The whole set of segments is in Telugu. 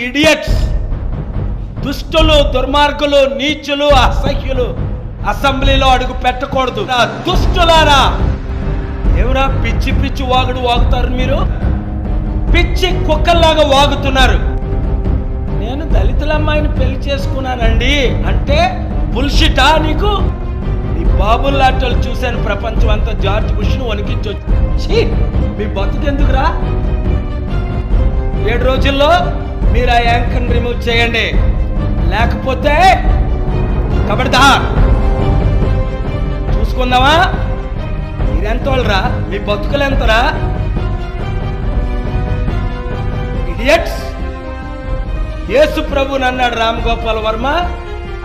ఇడియట్స్, దుష్టులు, దుర్మార్గులు, నీచులు, అసహ్యులు అసెంబ్లీలో అడుగు పెట్టకూడదు. దుష్టులారా, ఎవరా పిచ్చి పిచ్చి వాగుడు వాగుతారు మీరు? పిచ్చి కుక్కల్లాగా వాగుతున్నారు. నేను దళితుల అమ్మాయిని పెళ్లి చేసుకున్నానండి అంటే బుల్షిటా నీకు? నీ బాబుల్ లాంటి చూశాను ప్రపంచం అంతా. జార్జ్ బుష్ను వణికించొచ్చు. మీ బతుకెందుకురా? 7 రోజుల్లో మీరు ఆ యాంకర్ని రిమూవ్ చేయండి, లేకపోతే కబడ్దార్ చూసుకుందామా? మీరెంతోళ్ళరా? మీ బతుకులు ఎంతరా? ఇడియట్స్. యేసు ప్రభుని అన్నాడు రామ్ గోపాల్ వర్మ,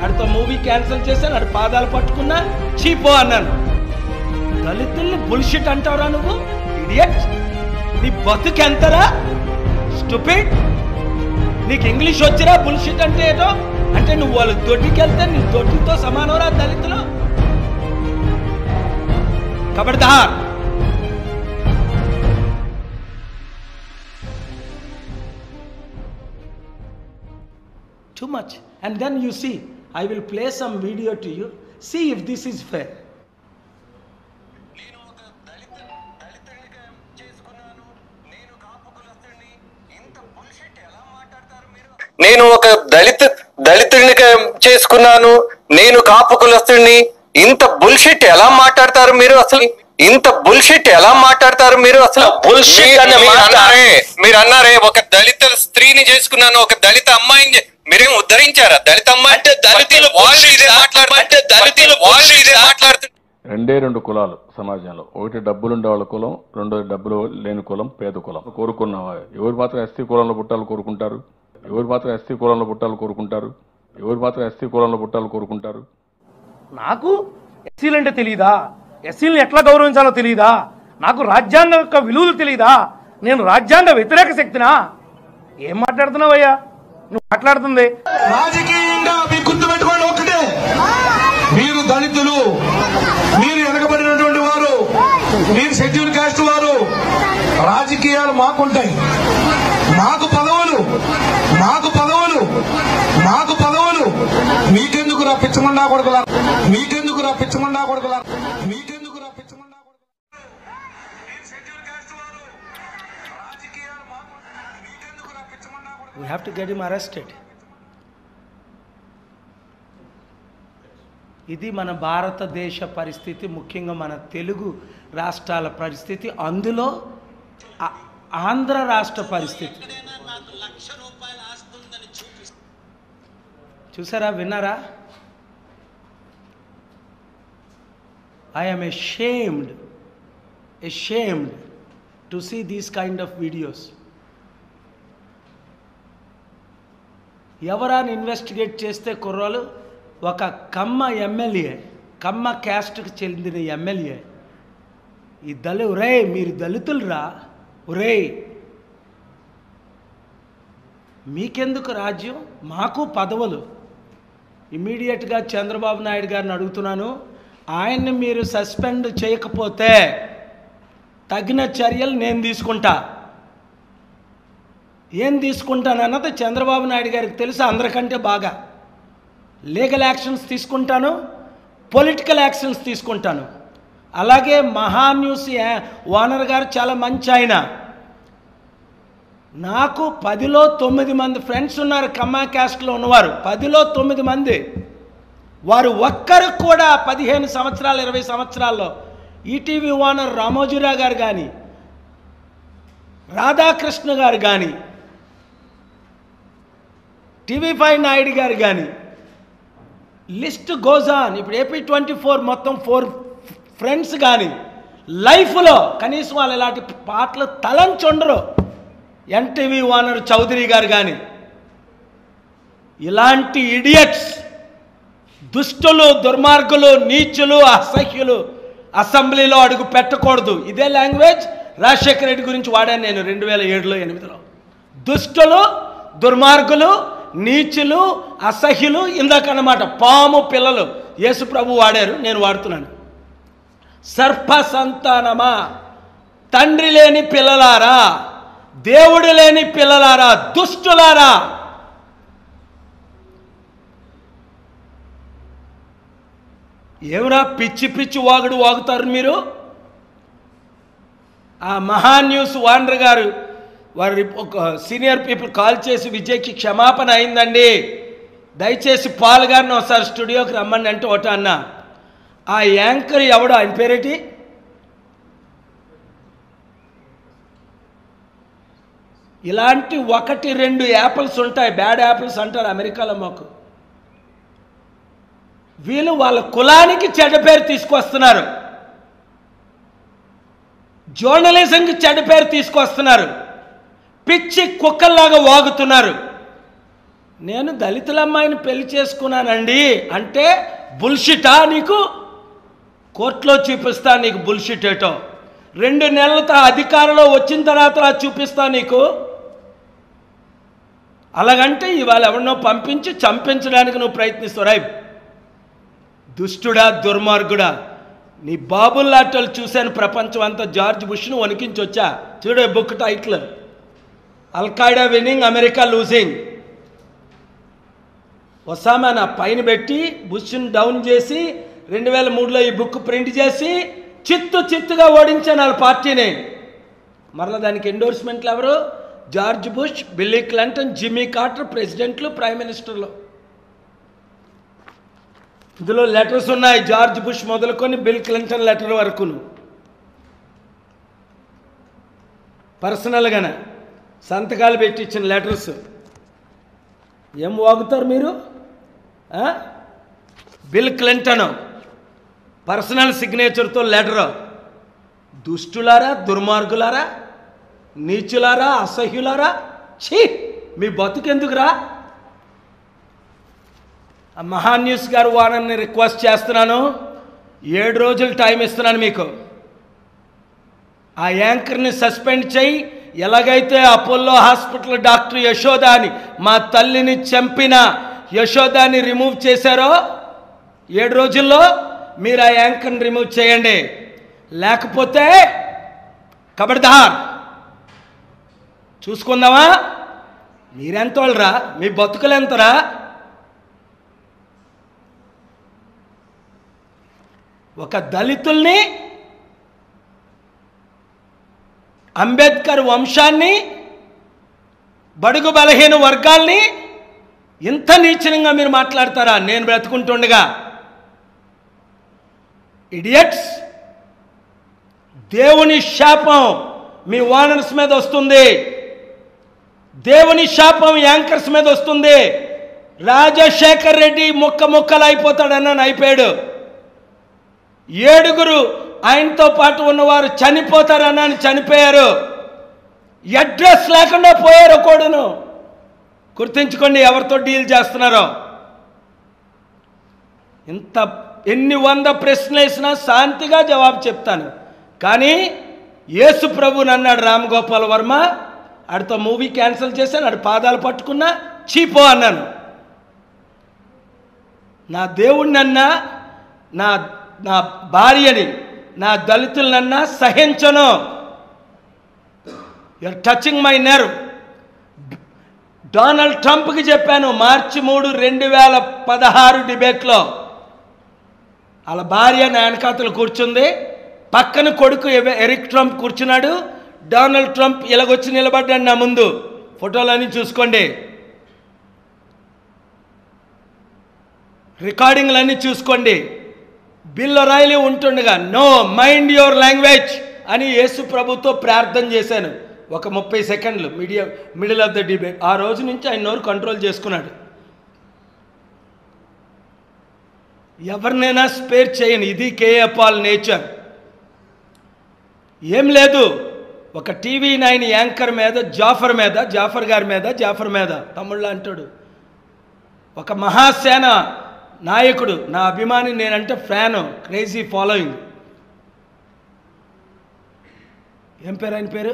ఆడితో మూవీ క్యాన్సిల్ చేశాను, ఆడి పాదాలు పట్టుకున్నా, చీపో అన్నాను. దళితుల్ని బుల్షిట్ అంటావురా నువ్వు? ఇడియట్. నీ బతుకు ఎంతరా? స్టూపిడ్. నీకు ఇంగ్లీష్ వచ్చిరా బుల్షిట్ అంటే ఏటో? అంటే నువ్వు వాళ్ళు దొడ్డికి వెళ్తే నీ దొడ్డితో సమానవరా దళితులు? కబడ్దార్. Too much. And then you see, I will play some video to you. See if this is fair. నేను ఒక దళితుడిని చేసుకున్నాను, నేను కాపు కులస్తుడిని. ఇంత బుల్షిట్ ఎలా మాట్లాడతారు మీరు? అసలు ఇంత బుల్షిట్ ఎలా మాట్లాడతారు మీరు? అసలు మీరు అన్నారే ఒక దళిత స్త్రీని చేసుకున్నాను, ఒక దళిత అమ్మాయిని. మీరేం ఉద్ధరించారా? దళిత అమ్మాయి అంటే దళితులు వాళ్ళు ఇదే మాట్లాడుతున్నారు. రెండే 2 కులాలు సమాజంలో. ఒకటి డబ్బులుండే వాళ్ళ కులం, రెండోది డబ్బులు లేని కులం, పేద కులం. కోరుకున్నావా? ఎవరు మాత్రం ఎస్టీ కులంలో పుట్టాలు కోరుకుంటారు? ఎవరు మాత్రం ఎస్టీ కులంలో పుట్టాలు కోరుకుంటారు? ఎవరు మాత్రం ఎస్టీ కులంలో పుట్టాలు కోరుకుంటారు? నాకు ఎస్సీలు అంటే తెలియదా? ఎస్సీలను ఎట్లా గౌరవించాలో తెలియదా? నాకు రాజ్యాంగం యొక్క విలువలు తెలియదా? నేను రాజ్యాంగ వ్యతిరేక శక్తినా? ఏం మాట్లాడుతున్నావయ్యా నువ్వు మాట్లాడుతుంది? రాజకీయంగా మీ గుర్తుపెట్టుకోండి ఒకటే, మీరు దళితులు, మీరు వెనకబడినటువంటి వారు, మీరు షెడ్యూల్ కాస్ట్ వారు. రాజకీయాలు మాకుంటాయి, మాకు పదవులు, మాకు పదవులు, మాకు పదవులు. మీకెందుకు రా పిచ్చమండా కొడుకులా? మీకెందుకు రా పిచ్చమండా కొడుకులా? మీకెందుకు రా పిచ్చమండా కొడుకులా? షెడ్యూల్ కాస్ట్ వారు, రాజకీయాలు మాకు, మీకెందుకు రా పిచ్చమండా కొడుకులా? We have to get him arrested. ఇది మన భారతదేశ పరిస్థితి, ముఖ్యంగా మన తెలుగు రాష్ట్రాల పరిస్థితి, అందులో ఆంధ్ర రాష్ట్ర పరిస్థితి. చూసారా? విన్నారా? I am ashamed to see these kind of videos. ఎవరాని ఇన్వెస్టిగేట్ చేస్తే కుర్రాలు ఒక కమ్మ ఎమ్మెల్యే, కమ్మ క్యాస్ట్కి చెందిన ఎమ్మెల్యే, ఈ ఒరే మీరు దళితులరా, ఒరే మీకెందుకు రాజ్యం, మాకు పదవులు. ఇమ్మీడియట్గా చంద్రబాబు నాయుడు గారిని అడుగుతున్నాను, ఆయన్ని మీరు సస్పెండ్ చేయకపోతే తగిన చర్యలు నేను తీసుకుంటా. ఏం తీసుకుంటానన్నది చంద్రబాబు నాయుడు గారికి తెలుసు అందరికంటే బాగా. లీగల్ యాక్షన్స్ తీసుకుంటాను, పొలిటికల్ యాక్షన్స్ తీసుకుంటాను. అలాగే మహాన్యూస్ ఓనర్ గారు చాలా మంచి ఆయన. నాకు 10లో 9 మంది ఫ్రెండ్స్ ఉన్నారు కమ్మా క్యాస్ట్లో ఉన్నవారు. 10లో 9 మంది. వారు ఒక్కరు కూడా 15 సంవత్సరాలు 20 సంవత్సరాల్లో ఈటీవీ ఓనర్ రామోజీరావు గారు కానీ, రాధాకృష్ణ గారు కానీ, TV5 నాయుడు గారు కానీ, లిస్ట్ గోజాన్. ఇప్పుడు AP24 మొత్తం 4 ఫ్రెండ్స్ కానీ లైఫ్లో కనీసం వాళ్ళు ఇలాంటి పాటలు తలంచుండరు. ఎన్టీవీ ఓనర్ చౌదరి గారు కానీ. ఇలాంటి ఇడియట్స్, దుష్టులు, దుర్మార్గులు, నీచులు, అసహ్యులు అసెంబ్లీలో అడుగు పెట్టకూడదు. ఇదే లాంగ్వేజ్ రాజశేఖర రెడ్డి గురించి వాడాను నేను 2007లో 2008లో. దుష్టులు, దుర్మార్గులు, నీచులు, అసహ్యులు. ఇందాక అన్నమాట పాము పిల్లలు యేసు ప్రభు వాడారు, నేను వాడుతున్నాను. సర్ప సంతానమా, తండ్రి లేని పిల్లలారా, దేవుడు లేని పిల్లలారా, దుష్టులారా, ఏమరా పిచ్చి పిచ్చి వాగుడు వాగుతారు మీరు? ఆ మహా న్యూస్ వాండర్ గారు వారి ఒక సీనియర్ పీపుల్ కాల్ చేసి విజయ్కి క్షమాపణ అయిందండి, దయచేసి పాల్ గారిని ఒకసారి స్టూడియోకి రమ్మండి అంటే ఒకట అన్న. ఆ యాంకర్ ఎవడో, ఆయన పేరేటి? ఇలాంటి 1-2 యాపిల్స్ ఉంటాయి, బ్యాడ్ యాపిల్స్ అంటారు అమెరికాలో మాకు. వీళ్ళు వాళ్ళ కులానికి చెడ్డ పేరు తీసుకొస్తున్నారు, జర్నలిజంకి చెడ్డ పేరు తీసుకొస్తున్నారు, పిచ్చి కుక్కల్లాగా వాగుతున్నారు. నేను దళితుల అమ్మాయిని పెళ్లి చేసుకున్నానండి అంటే బుల్షిటా నీకు? కోర్టులో చూపిస్తా నీకు బుల్షిట్ ఏటో. 2 నెలలతో అధికారంలో వచ్చిన తర్వాత చూపిస్తా నీకు. అలాగంటే ఇవాళ ఎవరినో పంపించి చంపించడానికి నువ్వు ప్రయత్నిస్తావు. దుష్టుడా, దుర్మార్గుడా, నీ బాబుల్లాటలు చూశాను ప్రపంచం అంతా. జార్జ్ బుష్ను వణికించి వచ్చా. చూడు book title, Al Qaeda winning, America losing. Osama నా పైన పెట్టి బుష్ను డౌన్ చేసి 2003లో ఈ బుక్ ప్రింట్ చేసి చిత్తుగా ఓడించాను వాళ్ళ పార్టీని. మరలా దానికి ఎండోర్స్మెంట్లు ఎవరు? George Bush, Billy Clinton, Jimmy Carter, ప్రెసిడెంట్లు, ప్రైమ్ మినిస్టర్లు. ఇందులో లెటర్స్ ఉన్నాయి, జార్జ్ బుష్ మొదలుకొని బిల్ క్లింటన్ లెటర్ వరకును. పర్సనల్గానే సంతకాలు పెట్టి ఇచ్చిన లెటర్స్. ఏం వాగుతారు మీరు? బిల్ క్లింటన్ పర్సనల్ సిగ్నేచర్తో లెటరు. దుష్టులారా, దుర్మార్గులారా, నీచులారా, అసహ్యులారా, ఛీ మీ బతుకెందుకురా? మహా న్యూస్ గారు వారిని రిక్వెస్ట్ చేస్తున్నాను, 7 రోజులు టైం ఇస్తున్నాను మీకు. ఆ యాంకర్ని సస్పెండ్ చేయి. ఎలాగైతే అపోలో హాస్పిటల్ డాక్టర్ యశోదాని, మా తల్లిని చంపిన యశోదాని రిమూవ్ చేశారో 7 రోజుల్లో మీరు ఆ యాంకర్ని రిమూవ్ చేయండి. లేకపోతే ఖబర్దార్ చూసుకుందామా? మీరెంతోళ్ళరా? మీ బతుకులు ఎంతరా? ఒక దళితుల్ని, అంబేద్కర్ వంశాన్ని, బడుగు బలహీన వర్గాల్ని ఇంత నీచంగా మీరు మాట్లాడతారా నేను బ్రతుకుంటుండగా? ఇడియట్స్! దేవుని శాపం మీ ఓనర్స్ మీద వస్తుంది, దేవుని శాపం యాంకర్స్ మీద వస్తుంది. రాజశేఖర్ రెడ్డి ముక్కలు అయిపోతాడన్నాను, అయిపోయాడు. 7 ఆయనతో పాటు ఉన్నవారు చనిపోతారన్నాను, చనిపోయారు. అడ్రస్ లేకుండా పోయారు కూడాను. గుర్తుంచుకోండి ఎవరితో డీల్ చేస్తున్నారో. ఎన్ని 100 ప్రశ్నలు వేసినా శాంతిగా జవాబు చెప్తాను. కానీ యేసు ప్రభుని అన్నాడు రామ్ గోపాల్ వర్మ, ఆడితో మూవీ క్యాన్సిల్ చేశాను, ఆడి పాదాలు పట్టుకున్నా, చీపో అన్నాను. నా దేవుడినన్నా, నా భార్యని, నా దళితులనన్నా సహించను. You're touching my nerve. Donald ట్రంప్కి చెప్పాను మార్చి 3, 2016 డిబేట్లో. వాళ్ళ భార్య నా వెనకాతలు కూర్చుంది, పక్కన కొడుకు ఎరిక్ ట్రంప్ కూర్చున్నాడు. డొనాల్డ్ ట్రంప్ ఇలాగొచ్చి నిలబడ్డాడు నా ముందు. ఫోటోలన్నీ చూసుకోండి, రికార్డింగ్లన్నీ చూసుకోండి. బిల్ ఒరైలీ ఉంటుండగా నో మైండ్ యువర్ లాంగ్వేజ్ అని యేసు ప్రభుతో ప్రార్థన చేశాను. ఒక 30 సెకండ్లు మిడిల్ ఆఫ్ ద డిబేట్. ఆ రోజు నుంచి ఆయన నోరు కంట్రోల్ చేసుకున్నాడు. ఎవరినైనా స్పేర్ చేయను. ఇది కేఏ పాల్ నేచర్. ఏం లేదు, ఒక టీవీ 9 యాంకర్ మీద, జాఫర్ గారి మీద తమ్ముళ్ళ అంటాడు. ఒక మహాసేన నాయకుడు, నా అభిమాని, నేనంటే ఫ్యాను, క్రేజీ ఫాలోయింగ్. ఏం పేరు ఆయన పేరు?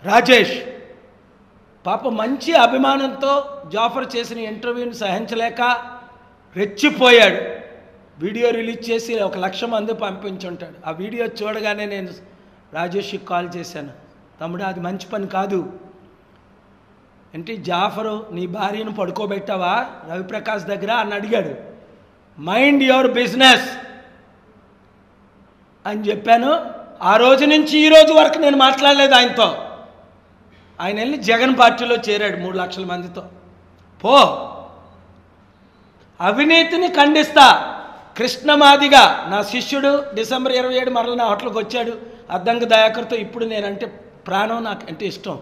రాజేష్. పాప మంచి అభిమానంతో జాఫర్ చేసిన ఇంటర్వ్యూని సహించలేక రెచ్చిపోయాడు. వీడియో రిలీజ్ చేసి 1,00,000 మంది పంపించుంటాడు. ఆ వీడియో చూడగానే నేను రాజేష్కి కాల్ చేశాను, తమ్ముడు అది మంచి పని కాదు. ఏంటి జాఫరు నీ భార్యను పడుకోబెట్టావా రవిప్రకాష్ దగ్గర అని అడిగాడు. మైండ్ యువర్ బిజినెస్ అని చెప్పాను. ఆ రోజు నుంచి ఈ రోజు వరకు నేను మాట్లాడలేదు ఆయనతో. ఆయన వెళ్ళి జగన్ పార్టీలో చేరాడు 3 లక్షల మందితో. పో, అవినీతిని ఖండిస్తా. కృష్ణమాదిగా నా శిష్యుడు డిసెంబర్ 27 మరల నా హోటల్కి వచ్చాడు అద్దంకి దయాకర్తో. ఇప్పుడు నేనంటే ప్రాణం, నాకు అంటే ఇష్టం.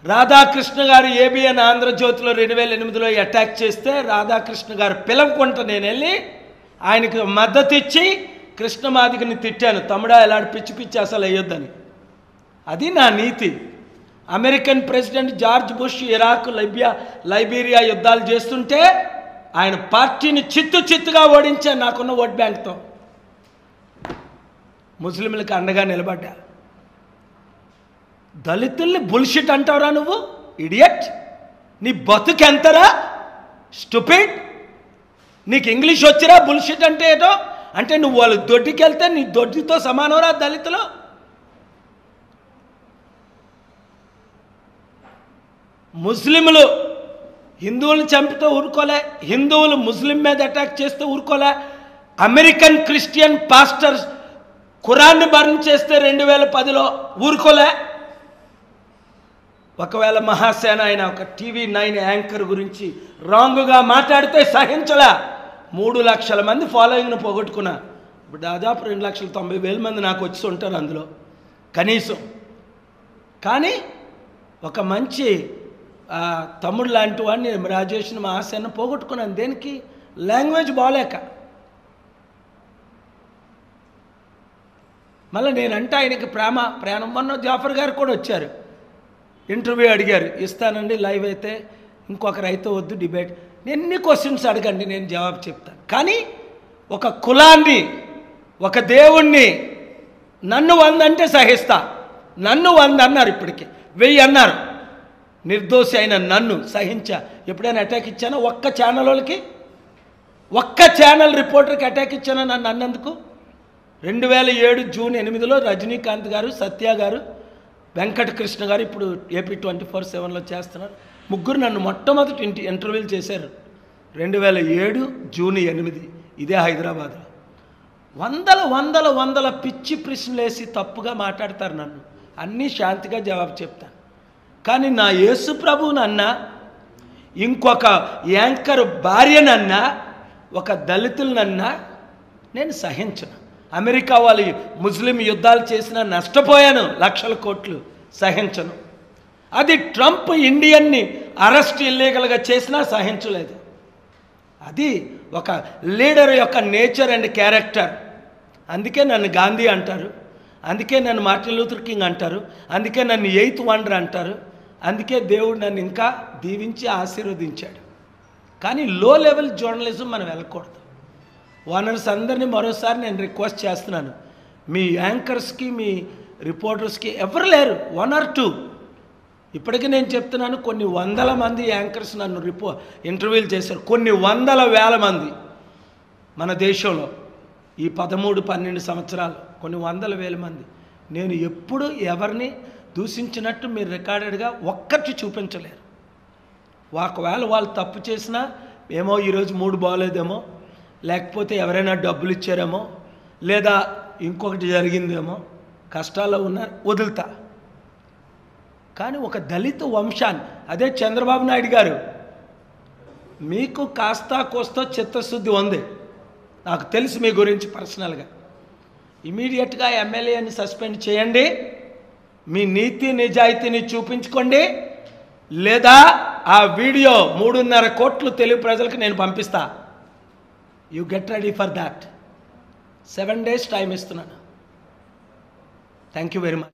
రాధాకృష్ణ గారు ఏబిఎన్ ఆంధ్రజ్యోతిలో 2008లో అటాక్ చేస్తే రాధాకృష్ణ గారు పిలవకుంట నేను వెళ్ళి ఆయనకు మద్దతు ఇచ్చి కృష్ణమాదిగని తిట్టాను. తమ్ముడా ఇలాంటి పిచ్చి పిచ్చి అసలు వేయొద్దని. అది నా నీతి. American president George bush Iraq, Liberia యుద్ధాలు చేస్తుంటే ఆయన పార్టీని చిత్తుగా ఓడించా నాకున్న ఓట్ బ్యాంక్తో. ముస్లింలకు అండగా నిలబడ్డా. దళితుల్ని బుల్షిట్ అంటావురా నువ్వు, ఇడియట్? నీ బతుకెంతరా స్టూపిడ్? నీకు ఇంగ్లీష్ వచ్చిరా బుల్షిట్ అంటే ఏటో? అంటే నువ్వు వాళ్ళు దొడ్డికి వెళ్తే నీ దొడ్డితో సమానవరా దళితులు? ముస్లింలు హిందువులను చంపితే ఊరుకోలే, హిందువులు ముస్లిం మీద అటాక్ చేస్తే ఊరుకోలే, అమెరికన్ క్రిస్టియన్ పాస్టర్స్ ఖురాన్ని బర్న్ చేస్తే 2010లో ఊరుకోలే. ఒకవేళ మహాసేన అయిన ఒక టీవీ 9 యాంకర్ గురించి రాంగ్గా మాట్లాడితే సహించలే. 3 లక్షల మంది ఫాలోయింగ్ను పోగొట్టుకున్నా. ఇప్పుడు దాదాపు 2,90,000 మంది నాకు వచ్చి ఉంటారు అందులో కనీసం. కానీ ఒక మంచి తమ్ముడు లాంటి వాడిని రాజేష్ని మహాసేన పోగొట్టుకున్నాను. దేనికి? లాంగ్వేజ్ బాగోలేక. మళ్ళీ నేనంటే ఆయనకి ప్రాణం. మొన్న జాఫర్ గారు కూడా వచ్చారు, ఇంటర్వ్యూ అడిగారు. ఇస్తానండి లైవ్ అయితే, ఇంకొకరు అయితే వద్దు డిబేట్. ఎన్ని క్వశ్చన్స్ అడగండి, నేను జవాబు చెప్తాను. కానీ ఒక కులాన్ని, ఒక దేవుణ్ణి నన్ను 100 అంటే సహిస్తా. నన్ను 100 అన్నారు, ఇప్పటికి 1000 అన్నారు. నిర్దోషి అయిన నన్ను సహించా. ఎప్పుడైనా అటాక్ ఇచ్చానా? ఒక్క ఛానల్ వాళ్ళకి, ఒక్క ఛానల్ రిపోర్టర్కి అటాక్ ఇచ్చానా నన్ను అన్నందుకు? 2007 జూన్ 8లో రజనీకాంత్ గారు, సత్య గారు, వెంకటకృష్ణ గారు ఇప్పుడు ఏపీ 24/7లో చేస్తున్నారు. ముగ్గురు నన్ను మొట్టమొదటి ఇంటర్వ్యూలు చేశారు 2007 జూన్ 8, ఇదే హైదరాబాద్లో. వందల పిచ్చి ప్రశ్నలు వేసి తప్పుగా మాట్లాడతారు నన్ను. అన్నీ శాంతిగా జవాబు చెప్తాను. కానీ నా యేసు ప్రభువునన్నా, ఇంకొక యాంకర్ భార్యనన్నా, ఒక దళితులనన్నా నేను సహించను. అమెరికా వాళ్ళు ముస్లిం యుద్ధాలు చేసినా నష్టపోయాను, లక్షల కోట్లు, సహించను. అది ట్రంప్ ఇండియన్ని అరెస్ట్ ఇల్లీగల్గా చేసినా సహించలేదు. అది ఒక లీడర్ యొక్క నేచర్ అండ్ క్యారెక్టర్. అందుకే నన్ను గాంధీ అంటారు, అందుకే నన్ను మార్టిన్ లూథర్ కింగ్ అంటారు, అందుకే నన్ను 8th వండర్ అంటారు. అందుకే దేవుడు నన్ను ఇంకా దీవించి ఆశీర్వదించాడు. కానీ లో లెవెల్ జర్నలిజం మనం వెళ్ళకూడదు. ఓనర్స్ అందరినీ మరోసారి నేను రిక్వెస్ట్ చేస్తున్నాను, మీ యాంకర్స్కి, మీ రిపోర్టర్స్కి ఎవరు లేరు, 1 or 2. ఇప్పటికీ నేను చెప్తున్నాను, కొన్ని 100 మంది యాంకర్స్ నన్ను ఇంటర్వ్యూలు చేశారు. కొన్ని 100,000 మంది మన దేశంలో ఈ 13-12 సంవత్సరాలు, కొన్ని 100,000 మంది. నేను ఎప్పుడు ఎవరిని దూషించినట్టు మీరు రికార్డెడ్గా ఒక్కటి చూపించలేరు. ఒకవేళ వాళ్ళు తప్పు చేసినా ఏమో ఈరోజు మూడు బాగోలేదేమో, లేకపోతే ఎవరైనా డబ్బులు ఇచ్చారేమో, లేదా ఇంకొకటి జరిగిందేమో, కష్టాల్లో ఉన్నారు, వదులుతా. కానీ ఒక దళిత వంశాన్ని, అదే చంద్రబాబు నాయుడు గారు, మీకు కాస్తా కోస్తా చిత్తశుద్ధి ఉంది, నాకు తెలుసు మీ గురించి పర్సనల్గా. ఇమీడియట్గా ఎమ్మెల్యేని సస్పెండ్ చేయండి, మీ నీతి నిజాయితీని చూపించుకోండి, లేదా ఆ వీడియో 3.5 కోట్లు తెలుగు ప్రజలకు నేను పంపిస్తా. You get ready for that. 7 days time ఇస్తున్నాను. Thank you very much.